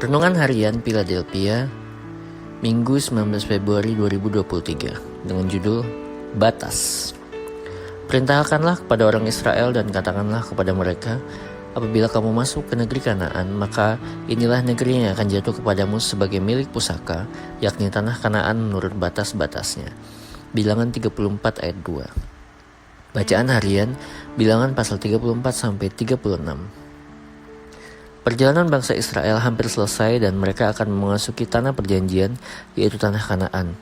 Renungan Harian Philadelphia, Minggu 19 Februari 2023, dengan judul Batas. Perintahkanlah kepada orang Israel dan katakanlah kepada mereka, apabila kamu masuk ke negeri Kanaan, maka inilah negeri yang akan jatuh kepadamu sebagai milik pusaka, yakni tanah Kanaan menurut batas-batasnya. Bilangan 34 ayat 2. Bacaan harian, Bilangan pasal 34 sampai 36. Perjalanan bangsa Israel hampir selesai dan mereka akan memasuki tanah perjanjian, yaitu tanah Kanaan.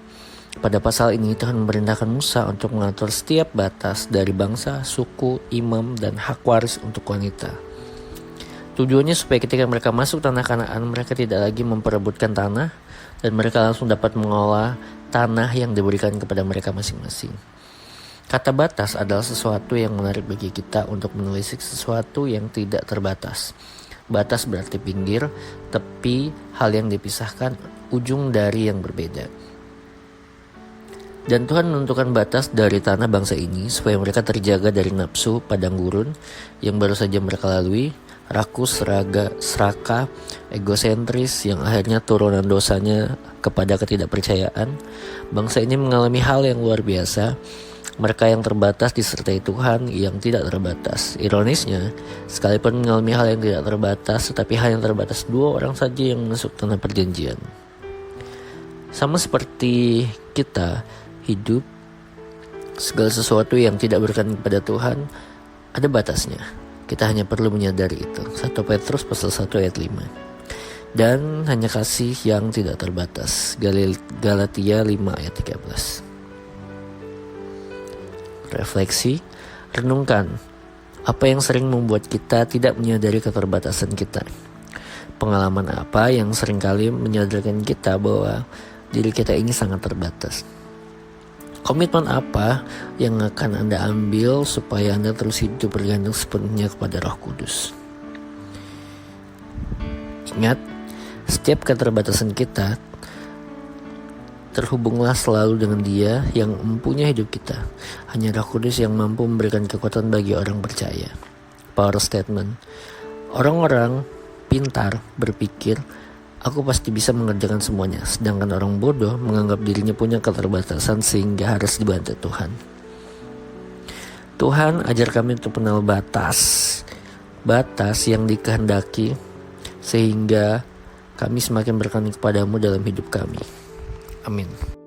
Pada pasal ini Tuhan memerintahkan Musa untuk mengatur setiap batas dari bangsa, suku, imam, dan hak waris untuk wanita. Tujuannya supaya ketika mereka masuk tanah Kanaan, mereka tidak lagi memperebutkan tanah dan mereka langsung dapat mengolah tanah yang diberikan kepada mereka masing-masing. Kata batas adalah sesuatu yang menarik bagi kita untuk menelisik sesuatu yang tidak terbatas. Batas berarti pinggir, tepi, hal yang dipisahkan, ujung dari yang berbeda. Dan Tuhan menentukan batas dari tanah bangsa ini supaya mereka terjaga dari nafsu padang gurun yang baru saja mereka lalui, rakus, serakah, egosentris yang akhirnya turunan dosanya kepada ketidakpercayaan. Bangsa ini mengalami hal yang luar biasa. Mereka yang terbatas disertai Tuhan yang tidak terbatas. Ironisnya, sekalipun mengalami hal yang tidak terbatas, tetapi hal yang terbatas 2 orang saja yang masuk tanah perjanjian. Sama seperti kita hidup, segala sesuatu yang tidak berkenan kepada Tuhan ada batasnya. Kita hanya perlu menyadari itu. 1 Petrus pasal 1 ayat 5. Dan hanya kasih yang tidak terbatas. Galatia 5 ayat 13. Refleksi, renungkan apa yang sering membuat kita tidak menyadari keterbatasan kita. Pengalaman apa yang seringkali menyadarkan kita bahwa diri kita ini sangat terbatas. Komitmen apa yang akan Anda ambil supaya Anda terus hidup bergantung sepenuhnya kepada Roh Kudus. Ingat, setiap keterbatasan kita, terhubunglah selalu dengan Dia yang mempunyai hidup kita. Hanya Roh Kudus yang mampu memberikan kekuatan bagi orang percaya. Power statement. Orang-orang pintar berpikir, aku pasti bisa mengerjakan semuanya. Sedangkan orang bodoh menganggap dirinya punya keterbatasan sehingga harus dibantu Tuhan. Tuhan, ajar kami untuk mengenal batas yang dikehendaki sehingga kami semakin berkenan kepadamu dalam hidup kami. Amin.